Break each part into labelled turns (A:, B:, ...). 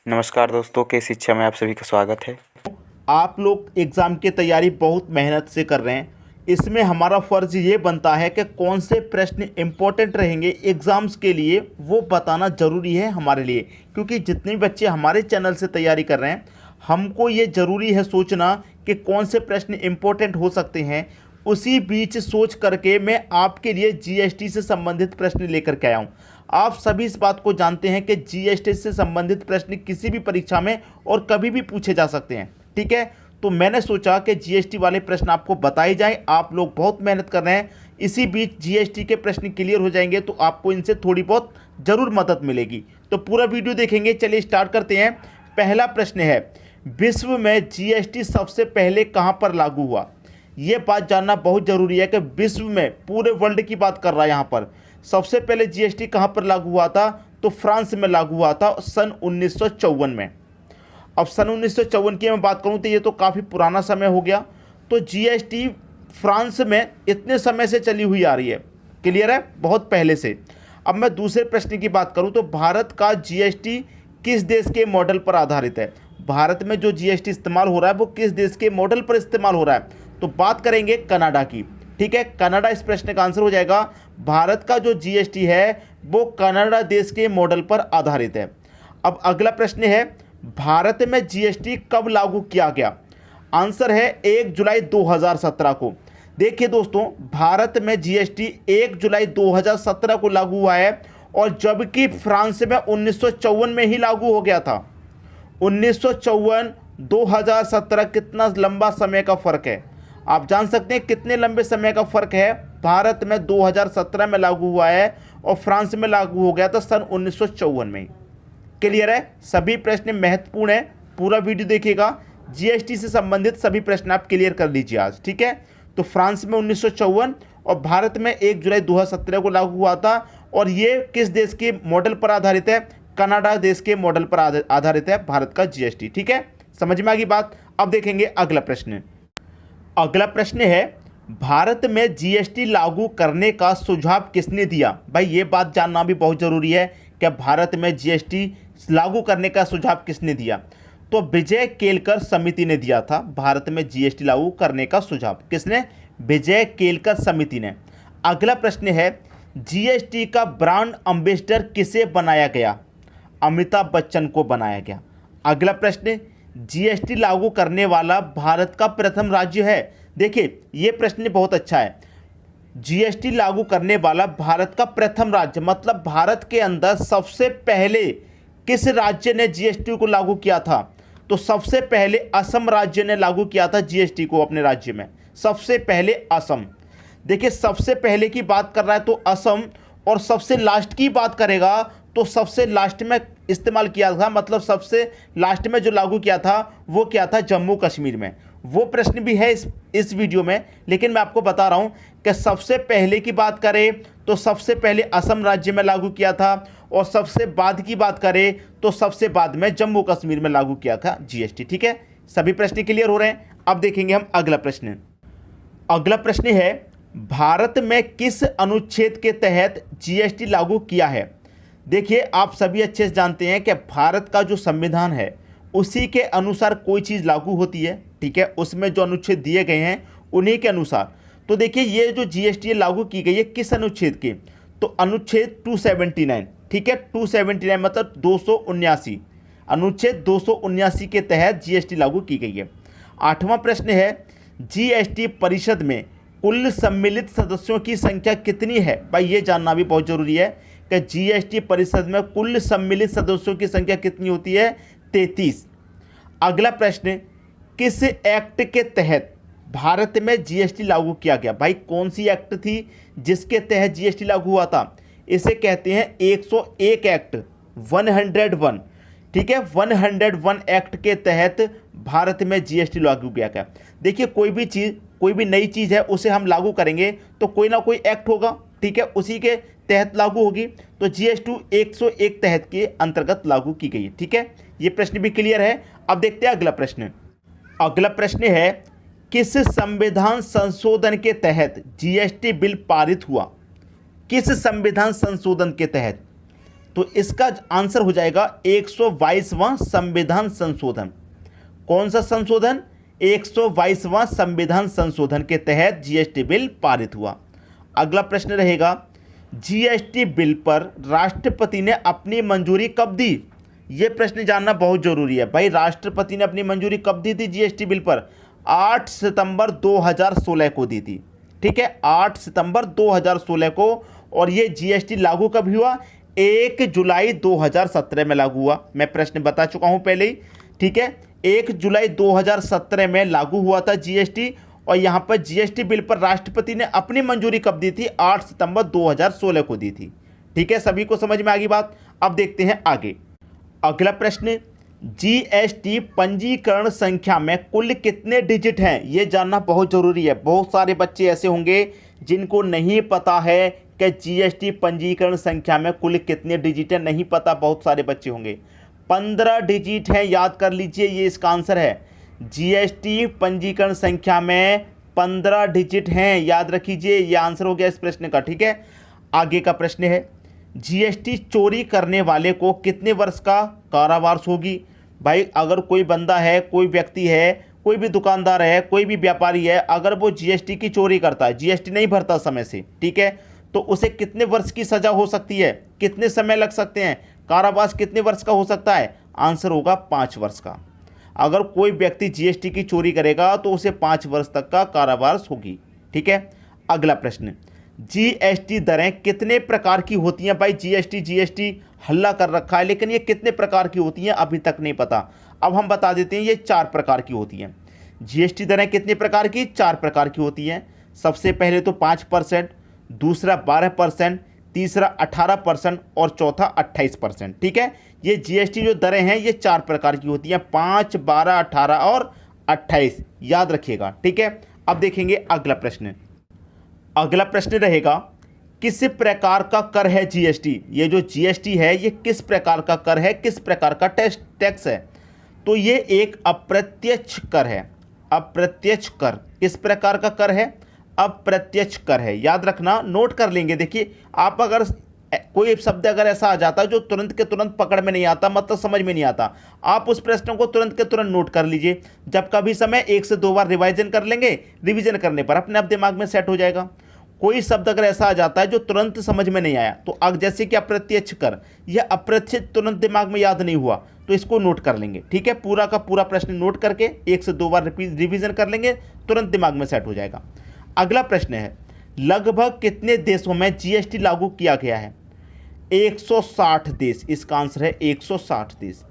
A: नमस्कार दोस्तों, के शिक्षा में आप सभी का स्वागत है।
B: आप लोग एग्ज़ाम की तैयारी बहुत मेहनत से कर रहे हैं। इसमें हमारा फ़र्ज़ ये बनता है कि कौन से प्रश्न इम्पोर्टेंट रहेंगे एग्ज़ाम्स के लिए, वो बताना ज़रूरी है हमारे लिए। क्योंकि जितने भी बच्चे हमारे चैनल से तैयारी कर रहे हैं, हमको ये ज़रूरी है सोचना कि कौन से प्रश्न इम्पोर्टेंट हो सकते हैं। उसी बीच सोच करके मैं आपके लिए जीएसटी से संबंधित प्रश्न लेकर के आया हूँ। आप सभी इस बात को जानते हैं कि जीएसटी से संबंधित प्रश्न किसी भी परीक्षा में और कभी भी पूछे जा सकते हैं, ठीक है। तो मैंने सोचा कि जीएसटी वाले प्रश्न आपको बताए जाएं। आप लोग बहुत मेहनत कर रहे हैं, इसी बीच जीएसटी के प्रश्न क्लियर हो जाएंगे तो आपको इनसे थोड़ी बहुत ज़रूर मदद मिलेगी। तो पूरा वीडियो देखेंगे। चलिए स्टार्ट करते हैं। पहला प्रश्न है, विश्व में जीएसटी सबसे पहले कहाँ पर लागू हुआ? ये बात जानना बहुत ज़रूरी है कि विश्व में, पूरे वर्ल्ड की बात कर रहा है यहाँ पर, सबसे पहले जीएसटी कहाँ पर लागू हुआ था? तो फ्रांस में लागू हुआ था सन 1954 में। अब सन 1954 की मैं बात करूँ तो ये तो काफ़ी पुराना समय हो गया। तो जीएसटी फ्रांस में इतने समय से चली हुई आ रही है, क्लियर है, बहुत पहले से। अब मैं दूसरे प्रश्न की बात करूँ तो भारत का जीएसटी किस देश के मॉडल पर आधारित है? भारत में जो जीएसटी इस्तेमाल हो रहा है वो किस देश के मॉडल पर इस्तेमाल हो रहा है? तो बात करेंगे कनाडा की, ठीक है। कनाडा इस प्रश्न का आंसर हो जाएगा। भारत का जो जीएसटी है वो कनाडा देश के मॉडल पर आधारित है। अब अगला प्रश्न है, भारत में जीएसटी कब लागू किया गया? आंसर है 1 जुलाई 2017 को। देखिए दोस्तों, भारत में जीएसटी 1 जुलाई 2017 को लागू हुआ है, और जबकि फ्रांस में 1954 में ही लागू हो गया था। 1954 2017 कितना लंबा समय का फ़र्क है? आप जान सकते हैं कितने लंबे समय का फ़र्क है। भारत में 2017 में लागू हुआ है और फ्रांस में लागू हो गया था सन 1954 में। क्लियर है? सभी प्रश्न महत्वपूर्ण है, पूरा वीडियो देखिएगा। जीएसटी से संबंधित सभी प्रश्न आप क्लियर कर लीजिए आज, ठीक है। तो फ्रांस में 1954 और भारत में 1 जुलाई 2017 को लागू हुआ था। और ये किस देश के मॉडल पर आधारित है? कनाडा देश के मॉडल पर आधारित है भारत का जीएसटी, ठीक है। समझ में आ गई बात? अब देखेंगे अगला प्रश्न। अगला प्रश्न है, भारत में जीएसटी लागू करने का सुझाव किसने दिया? भाई ये बात जानना भी बहुत ज़रूरी है कि भारत में जीएसटी लागू करने का सुझाव किसने दिया? तो विजय केलकर समिति ने दिया था भारत में जीएसटी लागू करने का सुझाव। किसने? विजय केलकर समिति ने। अगला प्रश्न है, जीएसटी का ब्रांड एम्बेसडर किसे बनाया गया? अमिताभ बच्चन को बनाया गया। अगला प्रश्न, जीएसटी लागू करने वाला भारत का प्रथम राज्य है? देखिए ये प्रश्न बहुत अच्छा है। जीएसटी लागू करने वाला भारत का प्रथम राज्य, मतलब भारत के अंदर सबसे पहले किस राज्य ने जीएसटी को लागू किया था? तो सबसे पहले असम राज्य ने लागू किया था जीएसटी को अपने राज्य में। सबसे पहले असम। देखिए सबसे पहले की बात कर रहा है तो असम, और सबसे लास्ट की बात करेगा तो सबसे लास्ट में इस्तेमाल किया था, मतलब सबसे लास्ट में जो लागू किया था वो क्या था? जम्मू कश्मीर में। वो प्रश्न भी है इस वीडियो में, लेकिन मैं आपको बता रहा हूँ कि सबसे पहले की बात करें तो सबसे पहले असम राज्य में लागू किया था, और सबसे बाद की बात करें तो सबसे बाद में जम्मू कश्मीर में लागू किया था जीएसटी, ठीक है। सभी प्रश्न क्लियर हो रहे हैं? अब देखेंगे हम अगला प्रश्न। अगला प्रश्न है, भारत में किस अनुच्छेद के तहत जीएसटी लागू किया है? देखिए आप सभी अच्छे से जानते हैं कि भारत का जो संविधान है उसी के अनुसार कोई चीज़ लागू होती है, ठीक है। उसमें जो अनुच्छेद दिए गए हैं उन्हीं के अनुसार। तो देखिए ये जो जीएसटी लागू की गई है किस अनुच्छेद के? तो अनुच्छेद 279, ठीक है। 279 मतलब 279, अनुच्छेद 279 के तहत जीएसटी लागू की गई है। 8वां प्रश्न है, जीएसटी परिषद में कुल सम्मिलित सदस्यों की संख्या कितनी है? भाई ये जानना भी बहुत जरूरी है कि जीएसटी परिषद में कुल सम्मिलित सदस्यों की संख्या कितनी होती है? 33। अगला प्रश्न, किस एक्ट के तहत भारत में जीएसटी लागू किया गया? भाई कौन सी एक्ट थी जिसके तहत जीएसटी लागू हुआ था? इसे कहते हैं 101 एक्ट, 101, ठीक है। 101 एक्ट के तहत भारत में जीएसटी लागू किया गया। देखिए कोई भी चीज़, कोई भी नई चीज़ है उसे हम लागू करेंगे तो कोई ना कोई एक्ट होगा, ठीक है, उसी के तहत लागू होगी। तो जीएसटी 101 तहत के अंतर्गत लागू की गई है, ठीक है। ये प्रश्न भी क्लियर है? अब देखते हैं अगला प्रश्न। अगला प्रश्न है, किस संविधान संशोधन के तहत जीएसटी बिल पारित हुआ? किस संविधान संशोधन के तहत? तो इसका आंसर हो जाएगा 122वां संविधान संशोधन। कौन सा संशोधन? 122वां संविधान संशोधन के तहत जीएसटी बिल पारित हुआ। अगला प्रश्न रहेगा, जीएसटी बिल पर राष्ट्रपति ने अपनी मंजूरी कब दी? ये प्रश्न जानना बहुत जरूरी है भाई। राष्ट्रपति ने अपनी मंजूरी कब दी थी जीएसटी बिल पर? 8 सितंबर 2016 को दी थी। ठीक है, 8 सितंबर 2016 को। और ये जीएसटी लागू कब हुआ? 1 जुलाई 2017 में लागू हुआ। मैं प्रश्न बता चुका हूं पहले ही। ठीक है, 1 जुलाई 2017 में लागू हुआ था जीएसटी। और यहाँ पर जीएसटी बिल पर राष्ट्रपति ने अपनी मंजूरी कब दी थी? 8 सितंबर 2016 को दी थी। ठीक है, सभी को समझ में आ गई बात। अब देखते हैं आगे। अगला प्रश्न, जीएसटी पंजीकरण संख्या में कुल कितने डिजिट हैं? ये जानना बहुत जरूरी है। बहुत सारे बच्चे ऐसे होंगे जिनको नहीं पता है कि जीएसटी पंजीकरण संख्या में कुल कितने डिजिट हैं। नहीं पता, बहुत सारे बच्चे होंगे। 15 डिजिट हैं, याद कर लीजिए, ये इसका आंसर है। जीएसटी पंजीकरण संख्या में 15 डिजिट हैं, याद रखिए, ये आंसर हो गया इस प्रश्न का। ठीक है, आगे का प्रश्न है, जीएसटी चोरी करने वाले को कितने वर्ष का कारावास होगी? भाई अगर कोई बंदा है, कोई व्यक्ति है, कोई भी दुकानदार है, कोई भी व्यापारी है, अगर वो जीएसटी की चोरी करता है, जीएसटी नहीं भरता समय से, ठीक है, तो उसे कितने वर्ष की सजा हो सकती है? कितने समय लग सकते हैं? कारावास कितने वर्ष का हो सकता है? आंसर होगा 5 वर्ष का। अगर कोई व्यक्ति जीएसटी की चोरी करेगा तो उसे 5 वर्ष तक का कारावास होगी। ठीक है, अगला प्रश्न, जीएसटी दरें कितने प्रकार की होती हैं? भाई जीएसटी हल्ला कर रखा है, लेकिन ये कितने प्रकार की होती हैं अभी तक नहीं पता। अब हम बता देते हैं, ये 4 प्रकार की होती हैं। जीएसटी दरें कितने प्रकार की? 4 प्रकार की होती हैं। सबसे पहले तो 5%, दूसरा 12%, तीसरा 18% और चौथा 28%। ठीक है, ये जीएसटी जो दरें हैं ये 4 प्रकार की होती हैं, 5, 12, 18 और 28, याद रखिएगा। ठीक है, अब देखेंगे अगला प्रश्न। अगला प्रश्न रहेगा, किस प्रकार का कर है जीएसटी? ये जो जीएसटी है ये किस प्रकार का कर है, किस प्रकार का टैक्स है? तो ये एक अप्रत्यक्ष कर है। अप्रत्यक्ष कर किस प्रकार का कर है? अप्रत्यक्ष कर है, याद रखना, नोट कर लेंगे। देखिए, आप अगर कोई शब्द अगर ऐसा आ जाता है जो तुरंत के तुरंत पकड़ में नहीं आता, मतलब समझ में नहीं आता, आप उस प्रश्न को तुरंत के तुरंत नोट कर लीजिए। जब कभी समय 1 से 2 बार रिवाइजन कर लेंगे, रिवीजन करने पर अपने आप दिमाग में सेट हो जाएगा। कोई शब्द अगर ऐसा आ जाता है जो तुरंत समझ में नहीं आया, तो अब जैसे कि अप्रत्यक्ष कर, यह अप्रत्यक्ष तुरंत दिमाग में याद नहीं हुआ, तो इसको नोट कर लेंगे। ठीक है, पूरा का पूरा प्रश्न नोट करके 1 से 2 बार रिवीजन कर लेंगे, तुरंत दिमाग में सेट हो जाएगा। अगला प्रश्न है, लगभग कितने देशों में जीएसटी लागू किया गया है? 160 देश, इसका आंसर है 160 देश।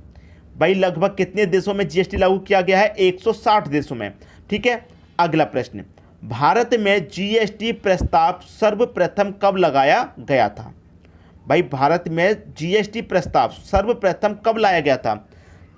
B: भाई लगभग कितने देशों में जीएसटी लागू किया गया है? 160 देशों में। ठीक है, अगला प्रश्न, भारत में जीएसटी प्रस्ताव सर्वप्रथम कब लगाया गया था? भाई भारत में जीएसटी प्रस्ताव सर्वप्रथम कब लाया गया था?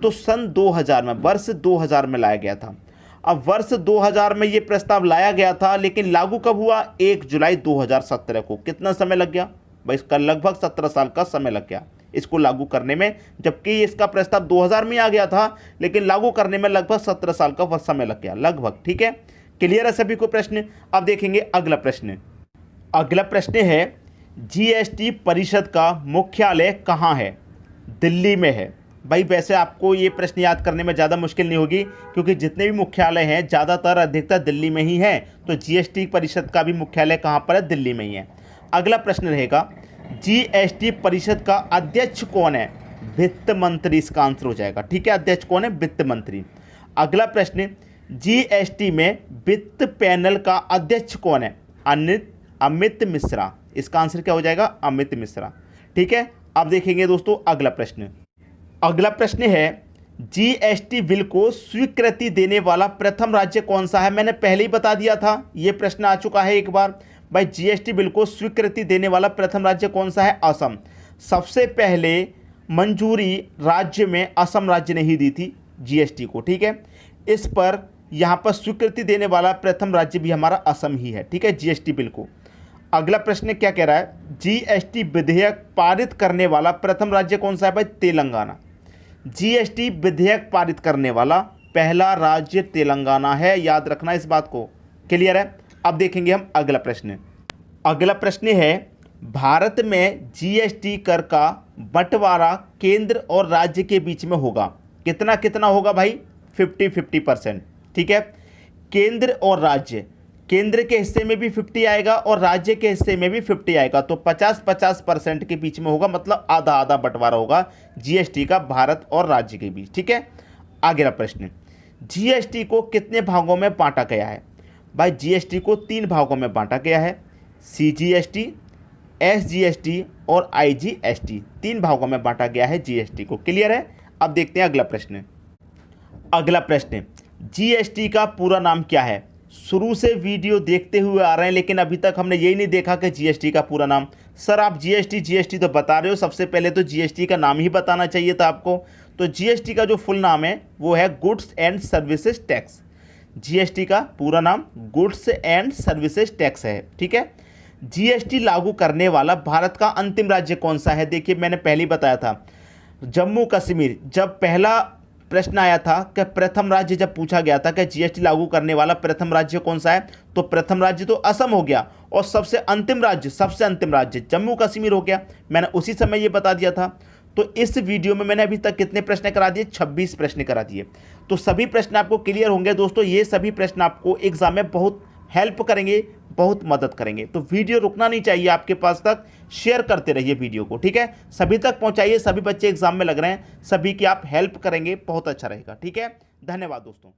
B: तो सन 2000 में, वर्ष 2000 में लाया गया था। अब वर्ष 2000 में ये प्रस्ताव लाया गया था, लेकिन लागू कब हुआ? 1 जुलाई 2017 को। कितना समय लग गया भाई? इसका लगभग 17 साल का समय लग गया इसको लागू करने में, जबकि इसका प्रस्ताव 2000 में आ गया था, लेकिन लागू करने में लगभग 17 साल का समय लग गया, लगभग। ठीक है, क्लियर है सभी को प्रश्न? अब देखेंगे अगला प्रश्न। अगला प्रश्न है, जीएसटी परिषद का मुख्यालय कहाँ है? दिल्ली में है। भाई वैसे आपको ये प्रश्न याद करने में ज़्यादा मुश्किल नहीं होगी, क्योंकि जितने भी मुख्यालय हैं ज़्यादातर अधिकतर दिल्ली में ही हैं। तो जीएसटी परिषद का भी मुख्यालय कहाँ पर है? दिल्ली में ही है। अगला प्रश्न रहेगा, जीएसटी परिषद का अध्यक्ष कौन है? वित्त मंत्री इसका आंसर हो जाएगा। ठीक है, अध्यक्ष कौन है? वित्त मंत्री। अगला प्रश्न, जीएसटी में वित्त पैनल का अध्यक्ष कौन है? अमित मिश्रा, इसका आंसर क्या हो जाएगा? अमित मिश्रा। ठीक है, अब देखेंगे दोस्तों अगला प्रश्न। अगला प्रश्न है, जीएसटी बिल को स्वीकृति देने वाला प्रथम राज्य कौन सा है? मैंने पहले ही बता दिया था, यह प्रश्न आ चुका है एक बार। भाई जीएसटी बिल को स्वीकृति देने वाला प्रथम राज्य कौन सा है? असम। सबसे पहले मंजूरी राज्य में असम राज्य ने ही दी थी जीएसटी को। ठीक है, इस पर यहाँ पर स्वीकृति देने वाला प्रथम राज्य भी हमारा असम ही है। ठीक है, जीएसटी बिल को। अगला प्रश्न क्या कह रहा है, जीएसटी विधेयक पारित करने वाला प्रथम राज्य कौन सा है? भाई तेलंगाना। जीएसटी विधेयक पारित करने वाला पहला राज्य तेलंगाना है, याद रखना इस बात को। क्लियर है? अब देखेंगे हम अगला प्रश्न। अगला प्रश्न है, भारत में जीएसटी कर का बंटवारा केंद्र और राज्य के बीच में होगा। कितना कितना होगा भाई? 50-50%। ठीक है, केंद्र और राज्य, केंद्र के हिस्से में भी 50 आएगा और राज्य के हिस्से में भी 50 आएगा, तो 50-50% के बीच में होगा, मतलब आधा आधा बंटवारा होगा जीएसटी का भारत और राज्य के बीच। ठीक है, आगे प्रश्न, जीएसटी को कितने भागों में बांटा गया है? भाई जीएसटी को 3 भागों में बांटा गया है, सीजीएसटी, एसजीएसटी और आईजीएसटी। 3 भागों में बांटा गया है जीएसटी को। क्लियर है? अब देखते हैं अगला प्रश्न। अगला प्रश्न, जीएसटी का पूरा नाम क्या है? शुरू से वीडियो देखते हुए आ रहे हैं लेकिन अभी तक हमने यही नहीं देखा कि जीएसटी का पूरा नाम। सर आप जीएसटी तो बता रहे हो, सबसे पहले तो जीएसटी का नाम ही बताना चाहिए था आपको। तो जीएसटी का जो फुल नाम है वो है goods and services tax. GST का पूरा नाम गुड्स एंड सर्विसेज टैक्स है। ठीक है, जीएसटी लागू करने वाला भारत का अंतिम राज्य कौन सा है? देखिए मैंने पहले ही बताया था, जम्मू कश्मीर। जब पहला प्रश्न आया था कि प्रथम राज्य, जब पूछा गया था कि जीएसटी लागू करने वाला प्रथम राज्य कौन सा है, तो प्रथम राज्य तो असम हो गया और सबसे अंतिम राज्य जम्मू कश्मीर हो गया। मैंने उसी समय ये बता दिया था। तो इस वीडियो में मैंने अभी तक कितने प्रश्न करा दिए? 26 प्रश्न करा दिए। तो सभी प्रश्न आपको क्लियर होंगे दोस्तों। ये सभी प्रश्न आपको एग्जाम में बहुत हेल्प करेंगे, बहुत मदद करेंगे। तो वीडियो रुकना नहीं चाहिए आपके पास तक, शेयर करते रहिए वीडियो को। ठीक है, सभी तक पहुंचाइए। सभी बच्चे एग्जाम में लग रहे हैं, सभी की आप हेल्प करेंगे, बहुत अच्छा रहेगा। ठीक है, धन्यवाद दोस्तों।